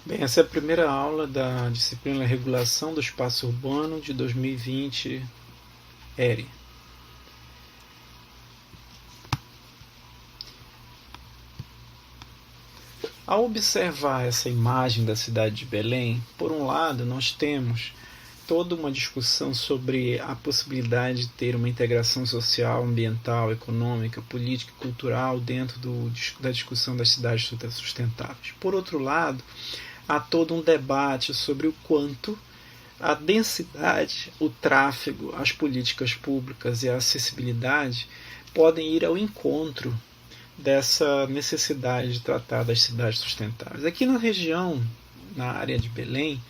Bem, essa é a primeira aula da disciplina Regulação do Espaço Urbano de 2020, ERE. Ao observar essa imagem da cidade de Belém, por um lado, nós temos toda uma discussão sobre a possibilidade de ter uma integração social, ambiental, econômica, política e cultural dentro da discussão das cidades sustentáveis. Por outro lado, há todo um debate sobre o quanto a densidade, o tráfego, as políticas públicas e a acessibilidade podem ir ao encontro dessa necessidade de tratar das cidades sustentáveis. Aqui na região, na área de Belém,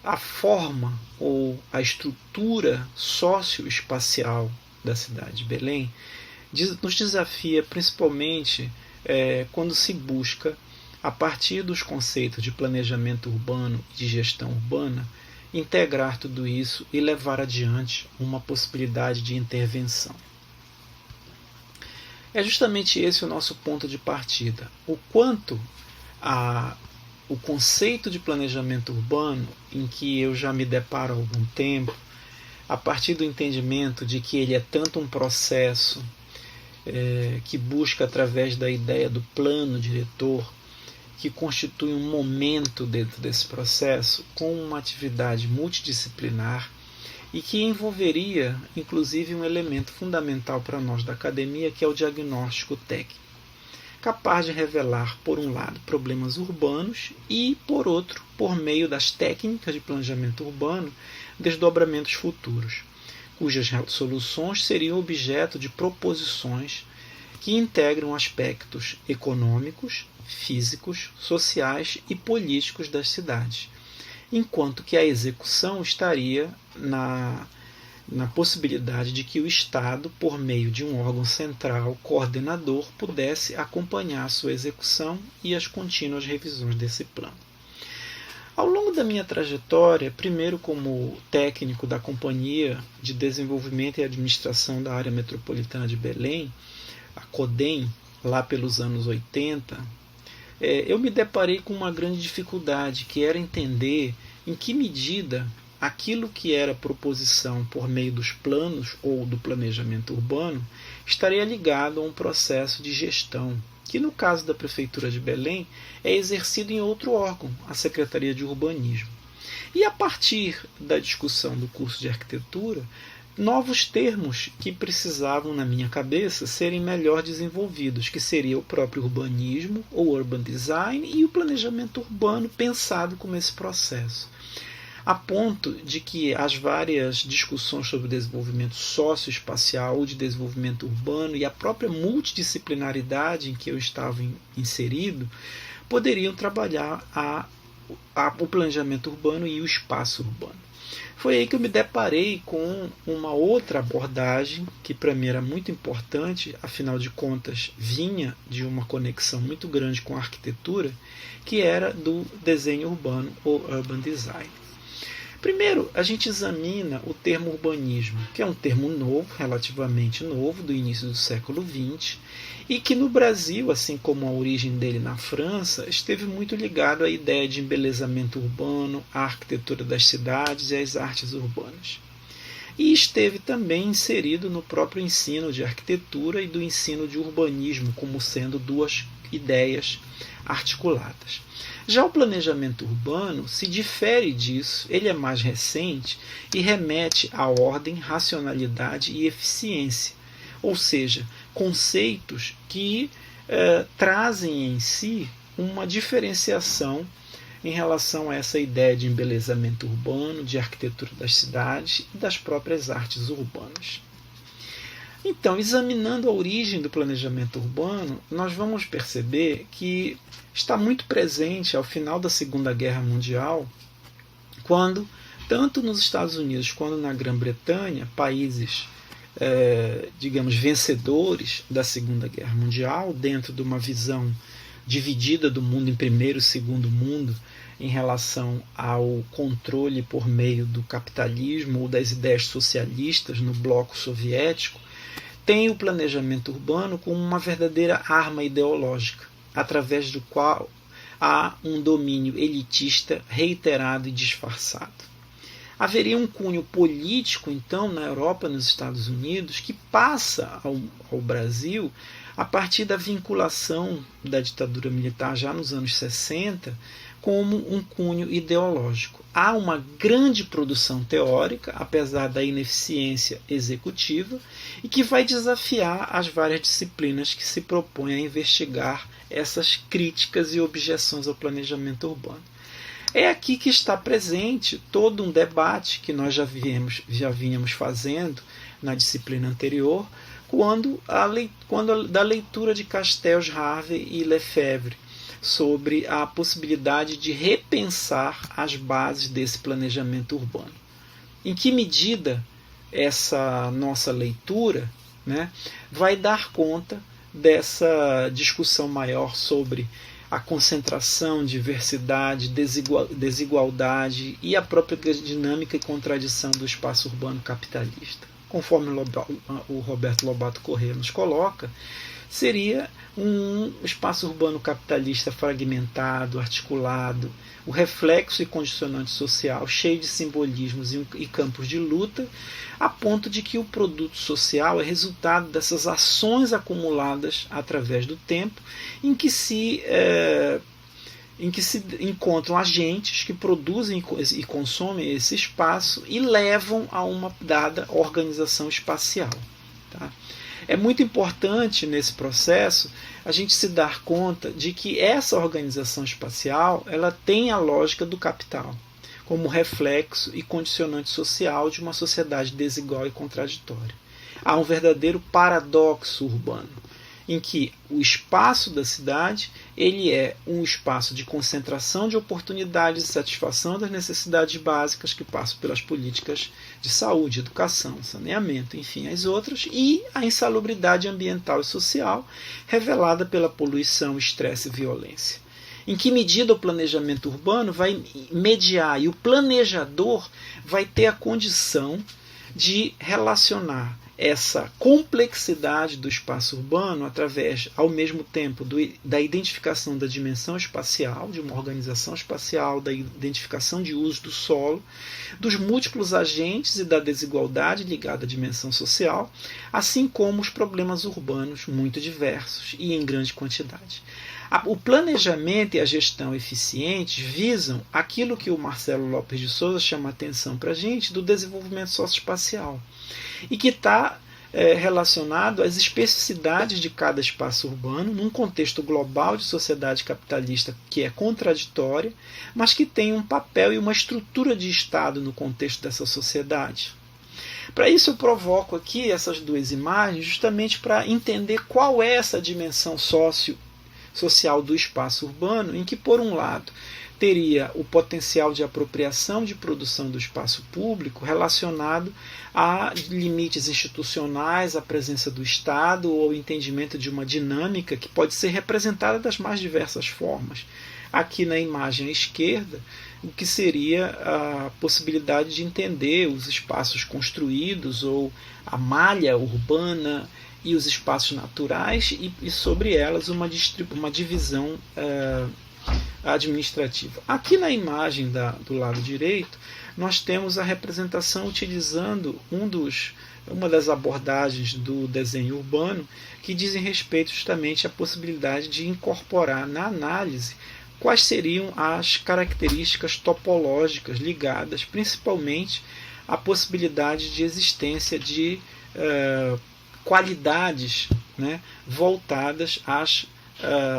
a forma ou a estrutura socioespacial da cidade de Belém nos desafia principalmente quando se busca, a partir dos conceitos de planejamento urbano e de gestão urbana, integrar tudo isso e levar adiante uma possibilidade de intervenção. É justamente esse o nosso ponto de partida. O quanto o conceito de planejamento urbano, em que eu já me deparo há algum tempo, a partir do entendimento de que ele é tanto um processo que busca através da ideia do plano diretor, que constitui um momento dentro desse processo, com uma atividade multidisciplinar e que envolveria, inclusive, um elemento fundamental para nós da academia, que é o diagnóstico técnico, capaz de revelar, por um lado, problemas urbanos e, por outro, por meio das técnicas de planejamento urbano, desdobramentos futuros, cujas soluções seriam objeto de proposições que integram aspectos econômicos, físicos, sociais e políticos das cidades, enquanto que a execução estaria na possibilidade de que o Estado, por meio de um órgão central coordenador, pudesse acompanhar a sua execução e as contínuas revisões desse plano. Ao longo da minha trajetória, primeiro como técnico da Companhia de Desenvolvimento e Administração da Área Metropolitana de Belém, a CODEM, lá pelos anos 80, eu me deparei com uma grande dificuldade, que era entender em que medida aquilo que era proposição por meio dos planos ou do planejamento urbano estaria ligado a um processo de gestão, que no caso da Prefeitura de Belém é exercido em outro órgão, a Secretaria de Urbanismo. E a partir da discussão do curso de arquitetura, novos termos que precisavam, na minha cabeça, serem melhor desenvolvidos, que seria o próprio urbanismo, ou urban design, e o planejamento urbano pensado como esse processo. A ponto de que as várias discussões sobre o desenvolvimento socioespacial ou de desenvolvimento urbano e a própria multidisciplinaridade em que eu estava inserido poderiam trabalhar o planejamento urbano e o espaço urbano. Foi aí que eu me deparei com uma outra abordagem que para mim era muito importante, afinal de contas vinha de uma conexão muito grande com a arquitetura, que era do desenho urbano ou urban design. Primeiro, a gente examina o termo urbanismo, que é um termo novo, relativamente novo, do início do século XX, e que no Brasil, assim como a origem dele na França, esteve muito ligado à ideia de embelezamento urbano, à arquitetura das cidades e às artes urbanas. E esteve também inserido no próprio ensino de arquitetura e do ensino de urbanismo, como sendo duas ideias articuladas. Já o planejamento urbano se difere disso, ele é mais recente e remete à ordem, racionalidade e eficiência, ou seja, conceitos que trazem em si uma diferenciação em relação a essa ideia de embelezamento urbano, de arquitetura das cidades e das próprias artes urbanas. Então, examinando a origem do planejamento urbano, nós vamos perceber que está muito presente ao final da Segunda Guerra Mundial, quando, tanto nos Estados Unidos quanto na Grã-Bretanha, países, digamos, vencedores da Segunda Guerra Mundial, dentro de uma visão dividida do mundo em primeiro e segundo mundo, em relação ao controle por meio do capitalismo ou das ideias socialistas no bloco soviético, tem o planejamento urbano como uma verdadeira arma ideológica, através do qual a um domínio elitista reiterado e disfarçado. Haveria um cunho político, então, na Europa e nos Estados Unidos, que passa ao Brasil a partir da vinculação da ditadura militar já nos anos 60 como um cunho ideológico. Há uma grande produção teórica, apesar da ineficiência executiva, e que vai desafiar as várias disciplinas que se propõem a investigar essas críticas e objeções ao planejamento urbano. É aqui que está presente todo um debate que nós já vínhamos fazendo na disciplina anterior, quando da leitura de Castells, Harvey e Lefebvre sobre a possibilidade de repensar as bases desse planejamento urbano. Em que medida essa nossa leitura, né, vai dar conta dessa discussão maior sobre a concentração, diversidade, desigualdade e a própria dinâmica e contradição do espaço urbano capitalista. Conforme o Roberto Lobato Corrêa nos coloca, seria um espaço urbano capitalista fragmentado, articulado, o reflexo e condicionante social, cheio de simbolismos e campos de luta, a ponto de que o produto social é resultado dessas ações acumuladas através do tempo, em que se encontram agentes que produzem e consomem esse espaço e levam a uma dada organização espacial. Tá? É muito importante nesse processo a gente se dar conta de que essa organização espacial ela tem a lógica do capital como reflexo e condicionante social de uma sociedade desigual e contraditória. Há um verdadeiro paradoxo urbano, em que o espaço da cidade ele é um espaço de concentração de oportunidades e satisfação das necessidades básicas que passam pelas políticas de saúde, educação, saneamento, enfim, as outras, e a insalubridade ambiental e social revelada pela poluição, estresse e violência. Em que medida o planejamento urbano vai mediar e o planejador vai ter a condição de relacionar essa complexidade do espaço urbano através, ao mesmo tempo, da identificação da dimensão espacial, de uma organização espacial, da identificação de uso do solo, dos múltiplos agentes e da desigualdade ligada à dimensão social, assim como os problemas urbanos muito diversos e em grande quantidade. O planejamento e a gestão eficientes visam aquilo que o Marcelo Lopes de Souza chama a atenção para a gente do desenvolvimento socioespacial e que está relacionado às especificidades de cada espaço urbano num contexto global de sociedade capitalista que é contraditória, mas que tem um papel e uma estrutura de Estado no contexto dessa sociedade. Para isso eu provoco aqui essas duas imagens justamente para entender qual é essa dimensão social do espaço urbano, em que, por um lado, teria o potencial de apropriação de produção do espaço público relacionado a limites institucionais, à presença do Estado ou ao entendimento de uma dinâmica que pode ser representada das mais diversas formas. Aqui na imagem à esquerda, o que seria a possibilidade de entender os espaços construídos ou a malha urbana e os espaços naturais e sobre elas uma divisão administrativa. Aqui na imagem do lado direito, nós temos a representação utilizando uma das abordagens do desenho urbano que dizem respeito justamente à possibilidade de incorporar na análise quais seriam as características topológicas ligadas principalmente à possibilidade de existência de qualidades, né, voltadas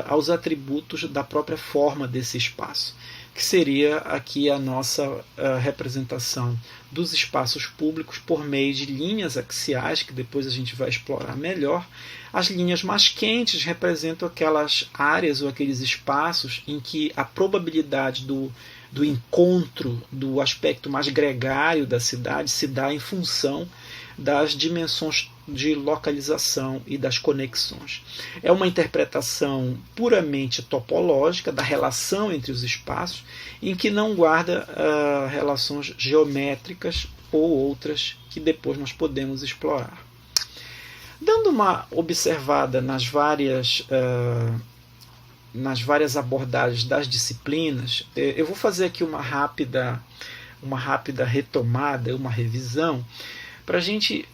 aos atributos da própria forma desse espaço, que seria aqui a nossa representação dos espaços públicos por meio de linhas axiais, que depois a gente vai explorar melhor. As linhas mais quentes representam aquelas áreas ou aqueles espaços em que a probabilidade do encontro do aspecto mais gregário da cidade se dá em função das dimensões de localização e das conexões. É uma interpretação puramente topológica da relação entre os espaços, em que não guarda relações geométricas ou outras que depois nós podemos explorar. Dando uma observada nas várias nas várias abordagens das disciplinas, eu vou fazer aqui uma rápida retomada, uma revisão, para a gente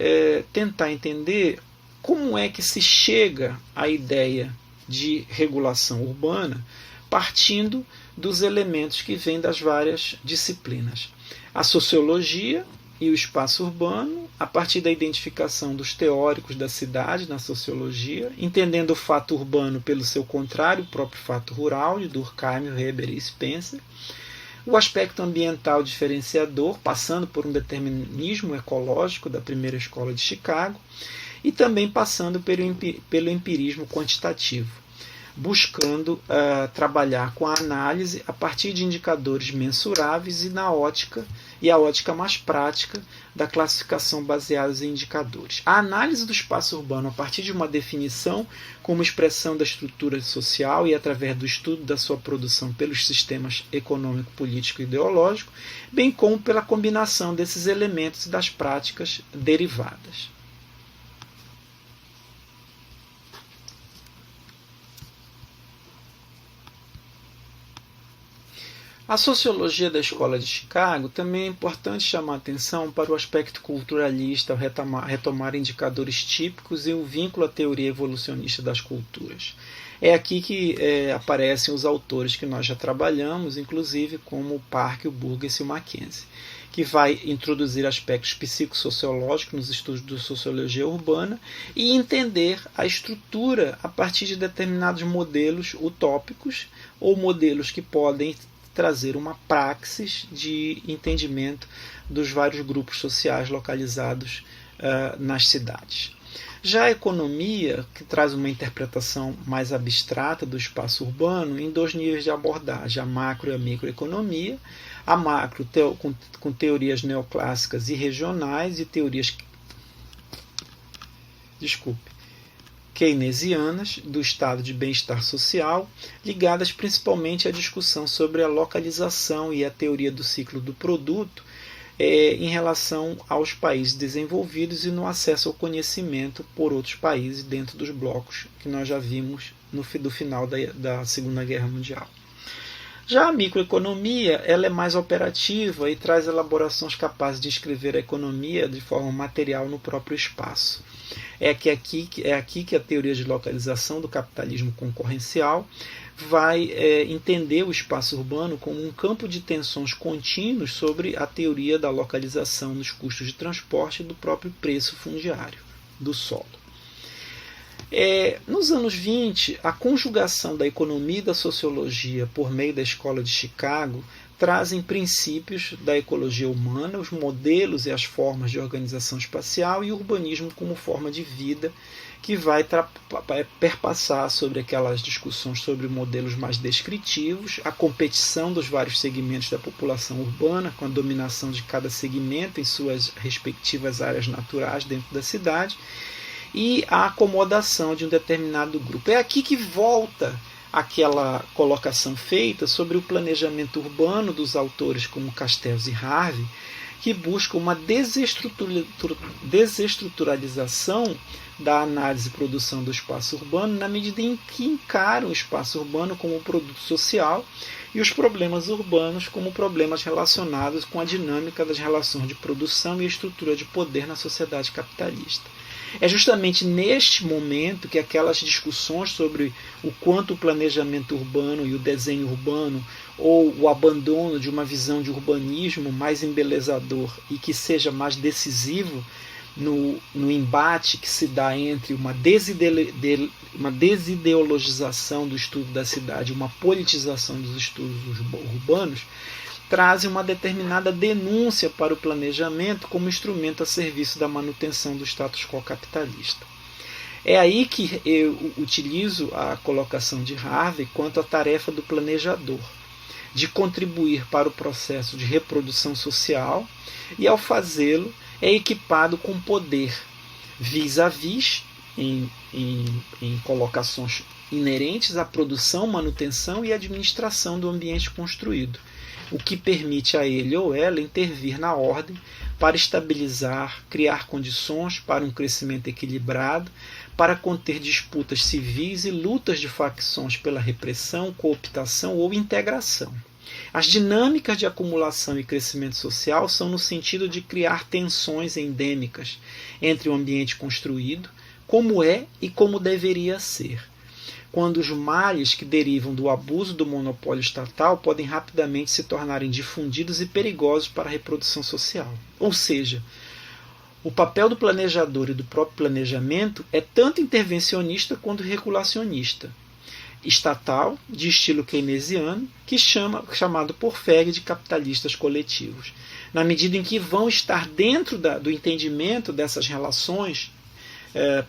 tentar entender como é que se chega à ideia de regulação urbana, partindo dos elementos que vêm das várias disciplinas. A sociologia e o espaço urbano, a partir da identificação dos teóricos da cidade na sociologia, entendendo o fato urbano pelo seu contrário, o próprio fato rural, de Durkheim, Weber e Spencer, o aspecto ambiental diferenciador, passando por um determinismo ecológico da primeira escola de Chicago, e também passando pelo empirismo quantitativo, buscando trabalhar com a análise a partir de indicadores mensuráveis e a ótica mais prática da classificação baseados em indicadores. A análise do espaço urbano a partir de uma definição como expressão da estrutura social e através do estudo da sua produção pelos sistemas econômico, político e ideológico, bem como pela combinação desses elementos e das práticas derivadas. A sociologia da Escola de Chicago também é importante chamar a atenção para o aspecto culturalista ao retomar indicadores típicos e o vínculo à teoria evolucionista das culturas. É aqui que aparecem os autores que nós já trabalhamos, inclusive como o Park, o Burgess e o Mackenzie, que vai introduzir aspectos psicossociológicos nos estudos de sociologia urbana e entender a estrutura a partir de determinados modelos utópicos ou modelos que podem trazer uma praxis de entendimento dos vários grupos sociais localizados nas cidades. Já a economia, que traz uma interpretação mais abstrata do espaço urbano, em dois níveis de abordagem, a macro e a microeconomia. A macro com teorias neoclássicas e regionais e teorias keynesianas do estado de bem-estar social, ligadas principalmente à discussão sobre a localização e a teoria do ciclo do produto em relação aos países desenvolvidos e no acesso ao conhecimento por outros países dentro dos blocos que nós já vimos do final da Segunda Guerra Mundial. Já a microeconomia ela é mais operativa e traz elaborações capazes de escrever a economia de forma material no próprio espaço. É aqui que a teoria de localização do capitalismo concorrencial vai entender o espaço urbano como um campo de tensões contínuos sobre a teoria da localização dos custos de transporte e do próprio preço fundiário do solo. Nos anos 20, a conjugação da economia e da sociologia por meio da Escola de Chicago trazem princípios da ecologia humana, os modelos e as formas de organização espacial e o urbanismo como forma de vida, que vai perpassar sobre aquelas discussões sobre modelos mais descritivos, a competição dos vários segmentos da população urbana, com a dominação de cada segmento em suas respectivas áreas naturais dentro da cidade, e a acomodação de um determinado grupo. É aqui que volta aquela colocação feita sobre o planejamento urbano dos autores como Castells e Harvey, que busca uma desestruturalização da análise e produção do espaço urbano na medida em que encaram o espaço urbano como produto social e os problemas urbanos como problemas relacionados com a dinâmica das relações de produção e a estrutura de poder na sociedade capitalista. É justamente neste momento que aquelas discussões sobre o quanto o planejamento urbano e o desenho urbano ou o abandono de uma visão de urbanismo mais embelezador e que seja mais decisivo no embate que se dá entre uma desideologização do estudo da cidade e uma politização dos estudos urbanos, trazem uma determinada denúncia para o planejamento como instrumento a serviço da manutenção do status quo capitalista. É aí que eu utilizo a colocação de Harvey quanto à tarefa do planejador, de contribuir para o processo de reprodução social e, ao fazê-lo, é equipado com poder vis-à-vis, em colocações inerentes à produção, manutenção e administração do ambiente construído, o que permite a ele ou ela intervir na ordem para estabilizar, criar condições para um crescimento equilibrado, para conter disputas civis e lutas de facções pela repressão, cooptação ou integração. As dinâmicas de acumulação e crescimento social são no sentido de criar tensões endêmicas entre o ambiente construído, como é e como deveria ser, quando os males que derivam do abuso do monopólio estatal podem rapidamente se tornarem difundidos e perigosos para a reprodução social. Ou seja, o papel do planejador e do próprio planejamento é tanto intervencionista quanto regulacionista, estatal, de estilo keynesiano, chamado por Frege de capitalistas coletivos, na medida em que vão estar dentro do entendimento dessas relações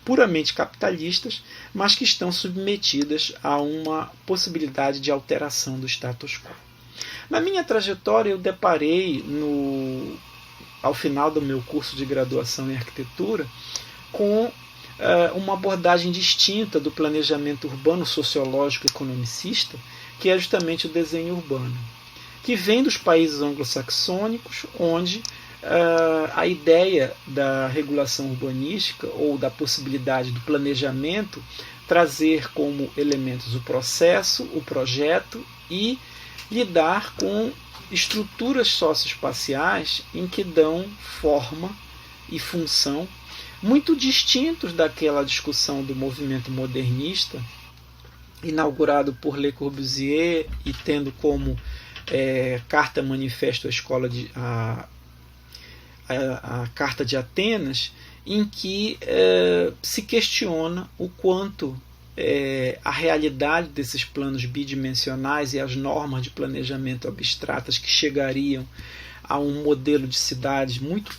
puramente capitalistas, mas que estão submetidas a uma possibilidade de alteração do status quo. Na minha trajetória, eu deparei, ao final do meu curso de graduação em arquitetura, com uma abordagem distinta do planejamento urbano sociológico economicista, que é justamente o desenho urbano, que vem dos países anglo-saxônicos, onde a ideia da regulação urbanística ou da possibilidade do planejamento trazer como elementos o processo, o projeto e lidar com estruturas socioespaciais em que dão forma e função muito distintos daquela discussão do movimento modernista, inaugurado por Le Corbusier e tendo como carta manifesto a Carta de Atenas, em que se questiona o quanto a realidade desses planos bidimensionais e as normas de planejamento abstratas que chegariam a um modelo de cidades muito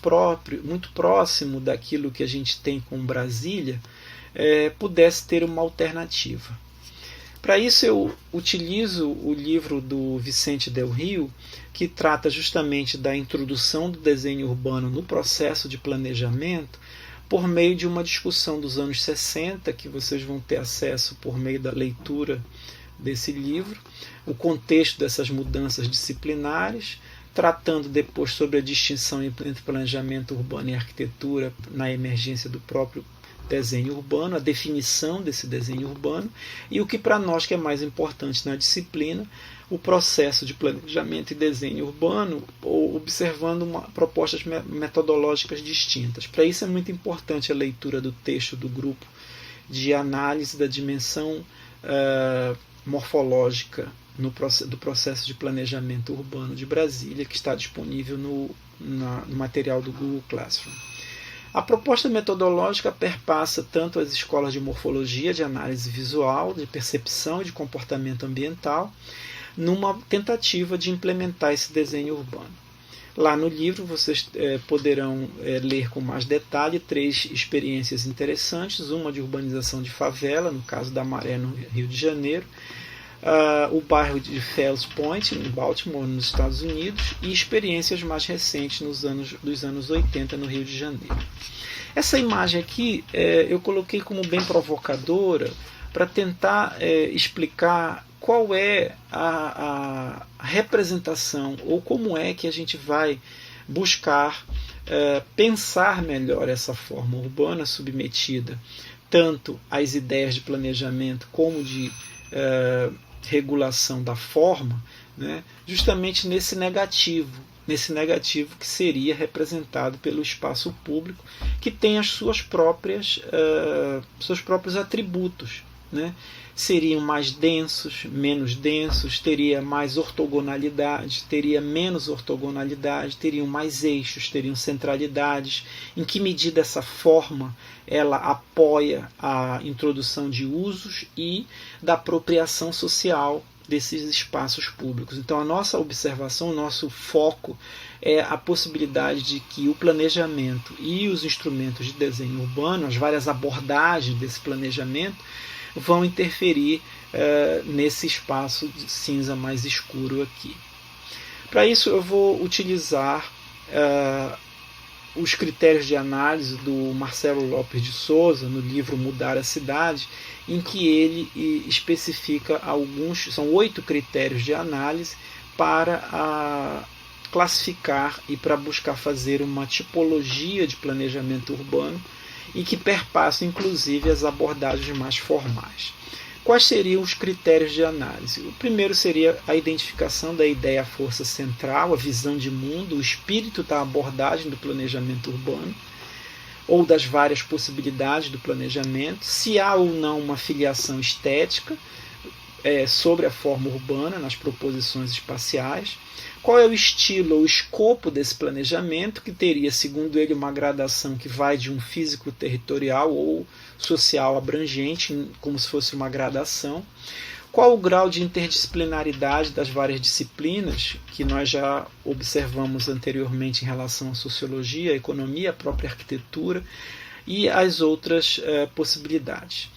próximo daquilo que a gente tem com Brasília, pudesse ter uma alternativa. Para isso eu utilizo o livro do Vicente Del Rio, que trata justamente da introdução do desenho urbano no processo de planejamento, por meio de uma discussão dos anos 60, que vocês vão ter acesso por meio da leitura desse livro, o contexto dessas mudanças disciplinares, tratando depois sobre a distinção entre planejamento urbano e arquitetura na emergência do próprio desenho urbano, a definição desse desenho urbano e o que para nós que é mais importante na disciplina, o processo de planejamento e desenho urbano, observando propostas metodológicas distintas. Para isso é muito importante a leitura do texto do grupo de análise da dimensão morfológica do processo de planejamento urbano de Brasília, que está disponível no material do Google Classroom. A proposta metodológica perpassa tanto as escolas de morfologia, de análise visual, de percepção e de comportamento ambiental, numa tentativa de implementar esse desenho urbano. Lá no livro vocês poderão ler com mais detalhe 3 experiências interessantes, uma de urbanização de favela, no caso da Maré, no Rio de Janeiro, o bairro de Fells Point, em Baltimore, nos Estados Unidos, e experiências mais recentes dos anos 80 no Rio de Janeiro. Essa imagem aqui eu coloquei como bem provocadora para tentar explicar qual é a representação ou como é que a gente vai buscar pensar melhor essa forma urbana submetida tanto às ideias de planejamento como de regulação da forma, né, justamente nesse negativo que seria representado pelo espaço público, que tem as seus próprios atributos, né? Seriam mais densos, menos densos, teria mais ortogonalidade, teria menos ortogonalidade, teriam mais eixos, teriam centralidades. Em que medida essa forma ela apoia a introdução de usos e da apropriação social desses espaços públicos. Então a nossa observação, o nosso foco é a possibilidade de que o planejamento e os instrumentos de desenho urbano, as várias abordagens desse planejamento, vão interferir nesse espaço de cinza mais escuro aqui. Para isso eu vou utilizar os critérios de análise do Marcelo Lopes de Souza no livro Mudar a Cidade, em que ele especifica são 8 critérios de análise para classificar e para buscar fazer uma tipologia de planejamento urbano e que perpassa inclusive as abordagens mais formais. Quais seriam os critérios de análise? O primeiro seria a identificação da ideia força central, a visão de mundo, o espírito da abordagem do planejamento urbano, ou das várias possibilidades do planejamento, se há ou não uma filiação estética sobre a forma urbana nas proposições espaciais, qual é o estilo ou escopo desse planejamento, que teria, segundo ele, uma gradação que vai de um físico territorial ou social abrangente, como se fosse uma gradação. Qual o grau de interdisciplinaridade das várias disciplinas, que nós já observamos anteriormente em relação à sociologia, à economia, à própria arquitetura e as outras possibilidades.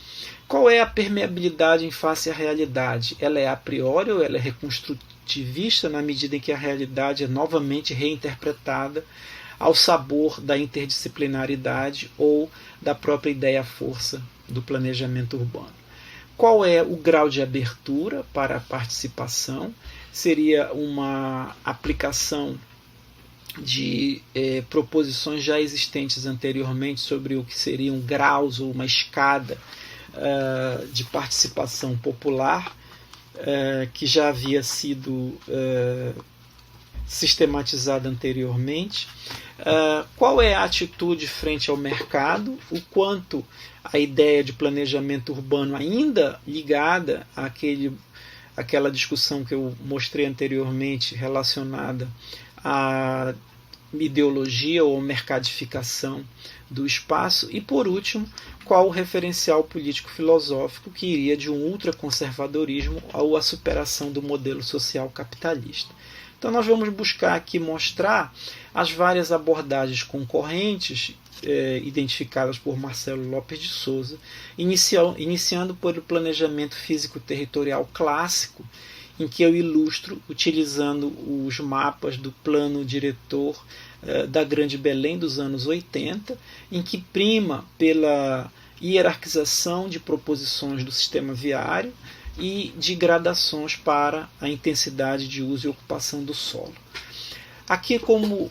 Qual é a permeabilidade em face à realidade? Ela é a priori ou ela é reconstrutivista na medida em que a realidade é novamente reinterpretada ao sabor da interdisciplinaridade ou da própria ideia-força do planejamento urbano? Qual é o grau de abertura para a participação? Seria uma aplicação de proposições já existentes anteriormente sobre o que seriam graus ou uma escada de participação popular, que já havia sido sistematizada anteriormente. Qual é a atitude frente ao mercado? O quanto a ideia de planejamento urbano, ainda ligada àquela discussão que eu mostrei anteriormente, relacionada à ideologia ou mercadificação do espaço, e por último, qual o referencial político-filosófico que iria de um ultraconservadorismo à superação do modelo social capitalista. Então nós vamos buscar aqui mostrar as várias abordagens concorrentes identificadas por Marcelo Lopes de Souza, iniciando pelo planejamento físico-territorial clássico, em que eu ilustro utilizando os mapas do plano diretor da Grande Belém dos anos 80, em que prima pela hierarquização de proposições do sistema viário e de gradações para a intensidade de uso e ocupação do solo. Aqui, como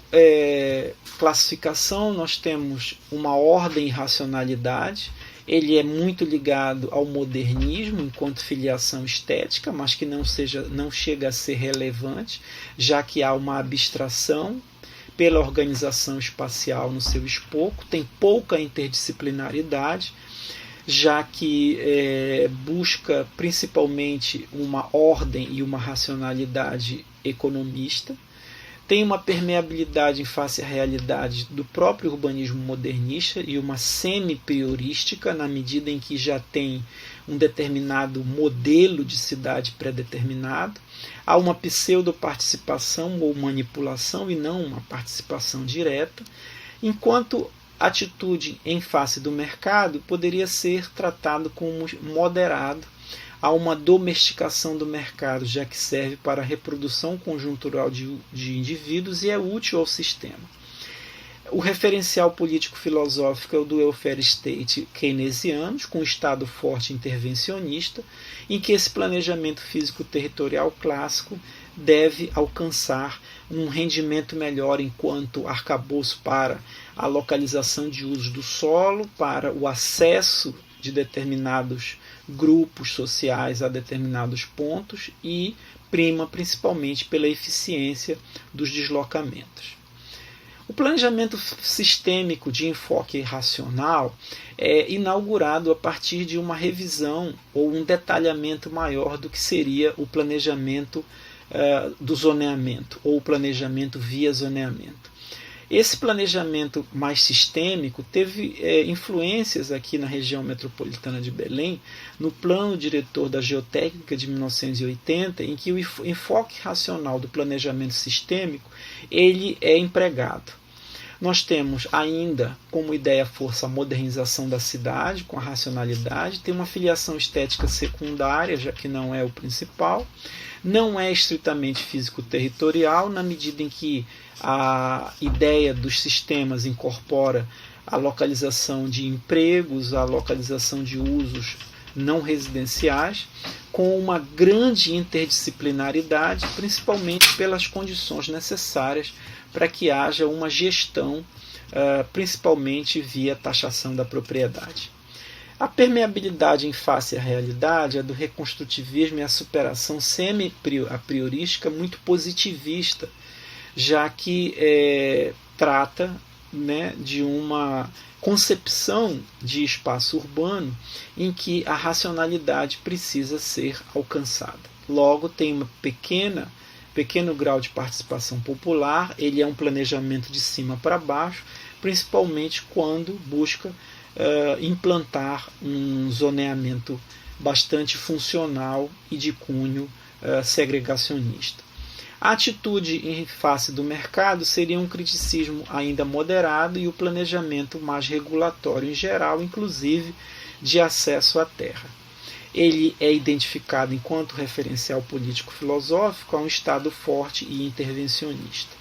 classificação, nós temos uma ordem e racionalidade. Ele é muito ligado ao modernismo enquanto filiação estética, mas que não chega a ser relevante, já que há uma abstração pela organização espacial no seu escopo, tem pouca interdisciplinaridade, já que busca principalmente uma ordem e uma racionalidade economista, tem uma permeabilidade em face à realidade do próprio urbanismo modernista e uma semi-priorística, na medida em que já tem um determinado modelo de cidade pré-determinado. Há uma pseudo-participação ou manipulação e não uma participação direta, enquanto atitude em face do mercado poderia ser tratado como moderado. Há uma domesticação do mercado, já que serve para a reprodução conjuntural de indivíduos e é útil ao sistema. O referencial político-filosófico é o do welfare state keynesiano, com um Estado forte intervencionista, em que esse planejamento físico-territorial clássico deve alcançar um rendimento melhor enquanto arcabouço para a localização de usos do solo, para o acesso de determinados grupos sociais a determinados pontos e prima principalmente pela eficiência dos deslocamentos. O planejamento sistêmico de enfoque racional é inaugurado a partir de uma revisão ou um detalhamento maior do que seria o planejamento do zoneamento ou o planejamento via zoneamento. Esse planejamento mais sistêmico teve influências aqui na região metropolitana de Belém, no plano diretor da geotécnica de 1980, em que o enfoque racional do planejamento sistêmico ele é empregado. Nós temos ainda como ideia-força a modernização da cidade com a racionalidade, tem uma filiação estética secundária, já que não é o principal, não é estritamente físico-territorial, na medida em que a ideia dos sistemas incorpora a localização de empregos, a localização de usos não residenciais, com uma grande interdisciplinaridade, principalmente pelas condições necessárias para que haja uma gestão, principalmente via taxação da propriedade. A permeabilidade em face à realidade, a do reconstrutivismo e a superação semi-apriorística muito positivista, já que trata, né, de uma concepção de espaço urbano em que a racionalidade precisa ser alcançada. Logo, tem uma pequeno grau de participação popular, ele é um planejamento de cima para baixo, principalmente quando busca implantar um zoneamento bastante funcional e de cunho segregacionista. A atitude em face do mercado seria um criticismo ainda moderado e o planejamento mais regulatório em geral, inclusive de acesso à terra. Ele é identificado enquanto referencial político-filosófico a um Estado forte e intervencionista.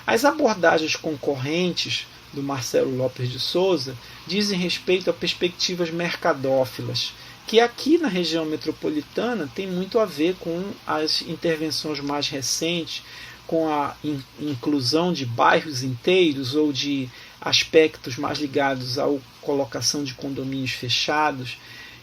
As abordagens concorrentes do Marcelo Lopes de Souza dizem respeito a perspectivas mercadófilas, que aqui na região metropolitana tem muito a ver com as intervenções mais recentes, com a inclusão de bairros inteiros ou de aspectos mais ligados à colocação de condomínios fechados,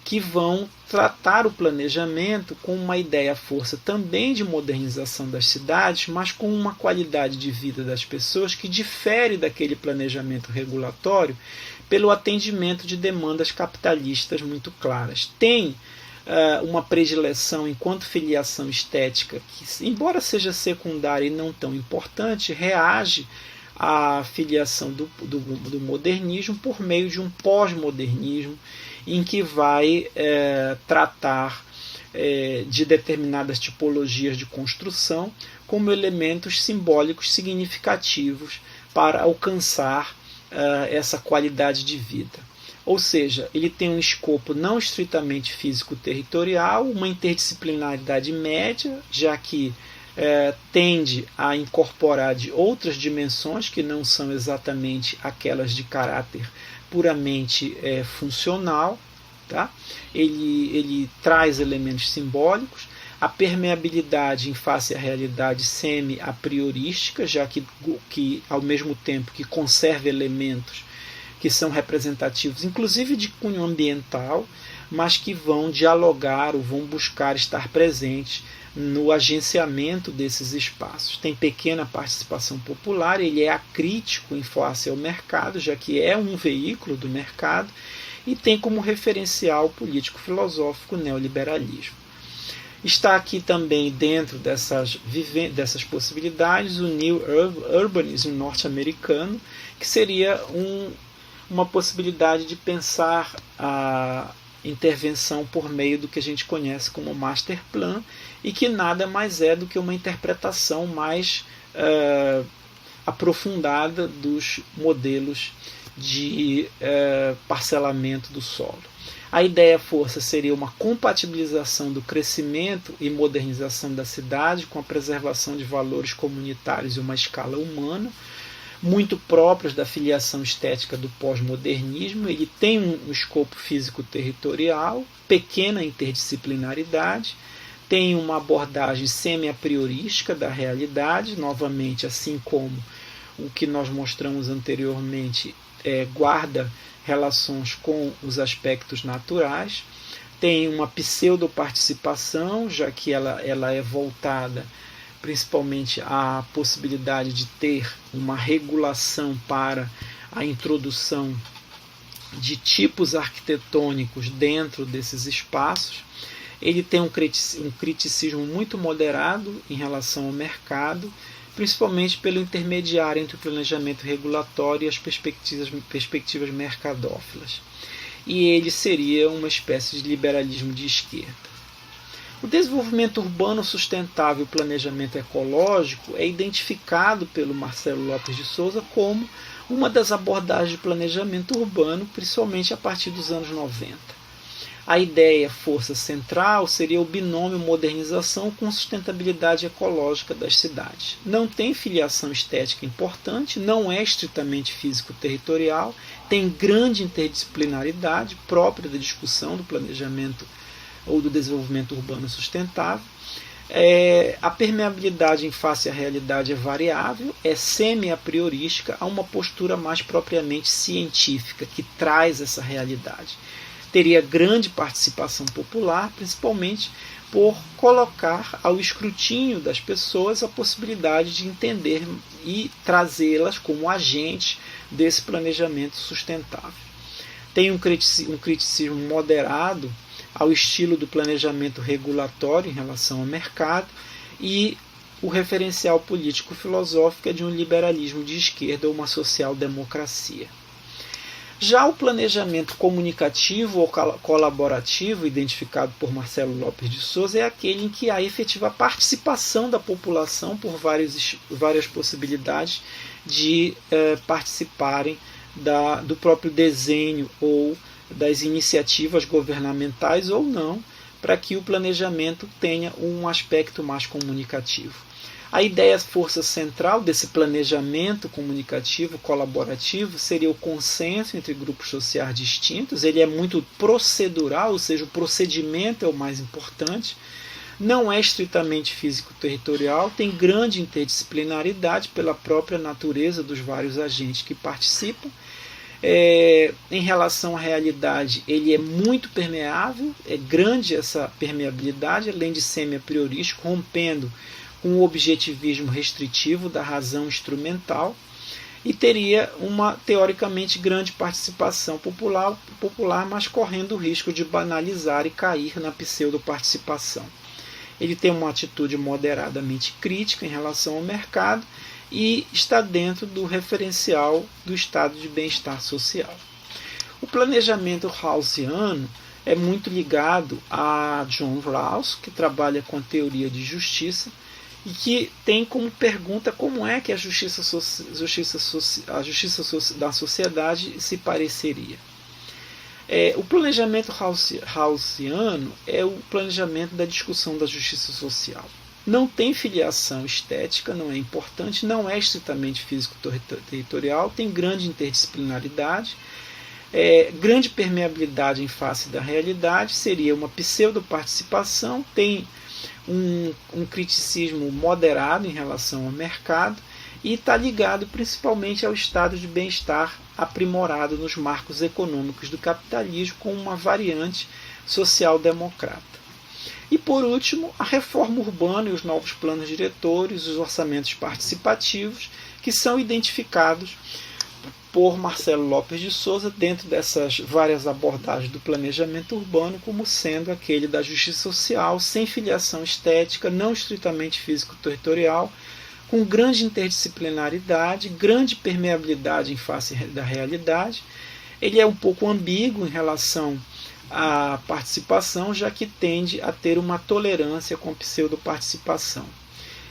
que vão tratar o planejamento com uma ideia-força também de modernização das cidades, mas com uma qualidade de vida das pessoas que difere daquele planejamento regulatório pelo atendimento de demandas capitalistas muito claras. Tem uma predileção enquanto filiação estética que, embora seja secundária e não tão importante, reage à filiação do modernismo por meio de um pós-modernismo em que vai tratar de determinadas tipologias de construção como elementos simbólicos significativos para alcançar essa qualidade de vida. Ou seja, ele tem um escopo não estritamente físico-territorial, uma interdisciplinaridade média, já que tende a incorporar de outras dimensões que não são exatamente aquelas de caráter puramente funcional. Tá? Ele traz elementos simbólicos, a permeabilidade em face à realidade semi-apriorística, já que ao mesmo tempo que conserva elementos que são representativos, inclusive de cunho ambiental, mas que vão dialogar ou vão buscar estar presentes no agenciamento desses espaços. Tem pequena participação popular, ele é acrítico em face ao mercado, já que é um veículo do mercado, e tem como referencial político-filosófico o neoliberalismo. Está aqui também, dentro dessas possibilidades, o New Urbanism norte-americano, que seria uma possibilidade de pensar a intervenção por meio do que a gente conhece como master plan, e que nada mais é do que uma interpretação mais aprofundada dos modelos de parcelamento do solo. A ideia-força seria uma compatibilização do crescimento e modernização da cidade com a preservação de valores comunitários e uma escala humana, muito próprios da filiação estética do pós-modernismo. Ele tem um escopo físico-territorial, pequena interdisciplinaridade, tem uma abordagem semi-apriorística da realidade, novamente, assim como o que nós mostramos anteriormente, guarda relações com os aspectos naturais, tem uma pseudo-participação, já que ela é voltada principalmente à possibilidade de ter uma regulação para a introdução de tipos arquitetônicos dentro desses espaços. Ele tem um criticismo muito moderado em relação ao mercado, principalmente pelo intermediário entre o planejamento regulatório e as perspectivas mercadófilas. E ele seria uma espécie de liberalismo de esquerda. O desenvolvimento urbano sustentável e o planejamento ecológico é identificado pelo Marcelo Lopes de Souza como uma das abordagens de planejamento urbano, principalmente a partir dos anos 90. A ideia força central seria o binômio modernização com sustentabilidade ecológica das cidades. Não tem filiação estética importante, não é estritamente físico-territorial, tem grande interdisciplinaridade própria da discussão do planejamento ou do desenvolvimento urbano sustentável. A permeabilidade em face à realidade é variável, é semi-apriorística, há uma postura mais propriamente científica que traz essa realidade. Teria grande participação popular, principalmente por colocar ao escrutínio das pessoas a possibilidade de entender e trazê-las como agentes desse planejamento sustentável. Tem um criticismo moderado ao estilo do planejamento regulatório em relação ao mercado e o referencial político-filosófico é de um liberalismo de esquerda ou uma social-democracia. Já o planejamento comunicativo ou colaborativo, identificado por Marcelo Lopes de Souza, é aquele em que há efetiva participação da população por várias possibilidades de participarem do próprio desenho ou das iniciativas governamentais ou não, para que o planejamento tenha um aspecto mais comunicativo. A ideia força central desse planejamento comunicativo colaborativo seria o consenso entre grupos sociais distintos. Ele é muito procedural, ou seja, o procedimento é o mais importante. Não é estritamente físico-territorial, tem grande interdisciplinaridade pela própria natureza dos vários agentes que participam. Em relação à realidade, ele é muito permeável, é grande essa permeabilidade, além de semi-apriorístico, rompendo com o objetivismo restritivo da razão instrumental, e teria uma teoricamente grande participação popular, mas correndo o risco de banalizar e cair na pseudo-participação. Ele tem uma atitude moderadamente crítica em relação ao mercado e está dentro do referencial do estado de bem-estar social. O planejamento rawlsiano é muito ligado a John Rawls, que trabalha com a teoria de justiça, e que tem como pergunta como é que a justiça da sociedade se pareceria. O planejamento rawlsiano é o planejamento da discussão da justiça social. Não tem filiação estética, não é importante, não é estritamente físico-territorial, tem grande interdisciplinaridade, grande permeabilidade em face da realidade, seria uma pseudo-participação, tem um criticismo moderado em relação ao mercado e está ligado principalmente ao estado de bem-estar aprimorado nos marcos econômicos do capitalismo com uma variante social-democrata. E por último, a reforma urbana e os novos planos diretores, os orçamentos participativos, que são identificados por Marcelo Lopes de Souza dentro dessas várias abordagens do planejamento urbano como sendo aquele da justiça social, sem filiação estética, não estritamente físico-territorial, com grande interdisciplinaridade, grande permeabilidade em face da realidade. Ele é um pouco ambíguo em relação à participação, já que tende a ter uma tolerância com pseudo-participação.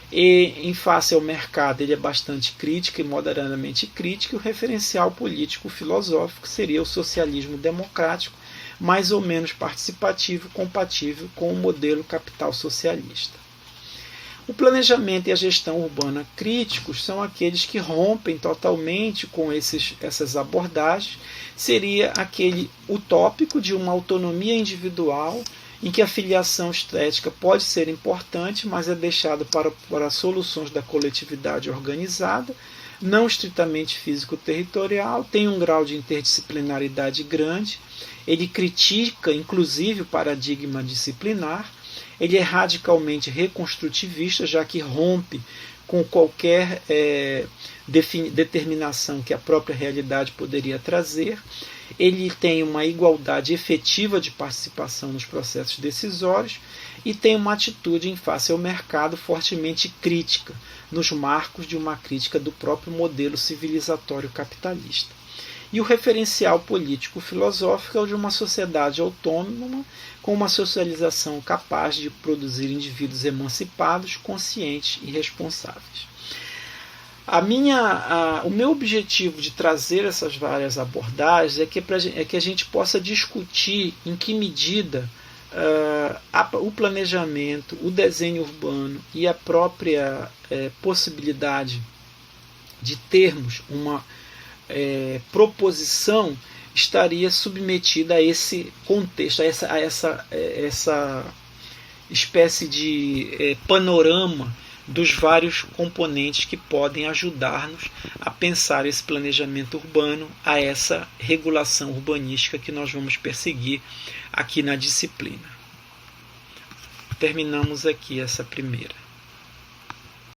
E em face ao mercado ele é bastante crítico e moderadamente crítico, e o referencial político-filosófico seria o socialismo democrático, mais ou menos participativo, compatível com o modelo capital socialista. O planejamento e a gestão urbana críticos são aqueles que rompem totalmente com essas abordagens. Seria aquele utópico de uma autonomia individual, em que a filiação estética pode ser importante, mas é deixada para soluções da coletividade organizada, não estritamente físico-territorial, tem um grau de interdisciplinaridade grande, ele critica inclusive o paradigma disciplinar, ele é radicalmente reconstrutivista, já que rompe com qualquer determinação que a própria realidade poderia trazer. Ele tem uma igualdade efetiva de participação nos processos decisórios e tem uma atitude em face ao mercado fortemente crítica, nos marcos de uma crítica do próprio modelo civilizatório capitalista. e o referencial político-filosófico é o de uma sociedade autônoma com uma socialização capaz de produzir indivíduos emancipados, conscientes e responsáveis. O meu objetivo de trazer essas várias abordagens é que a gente possa discutir em que medida o planejamento, o desenho urbano e a própria possibilidade de termos uma proposição estaria submetida a esse contexto, a essa espécie de panorama dos vários componentes que podem ajudar-nos a pensar esse planejamento urbano, a essa regulação urbanística que nós vamos perseguir aqui na disciplina. Terminamos aqui essa primeira.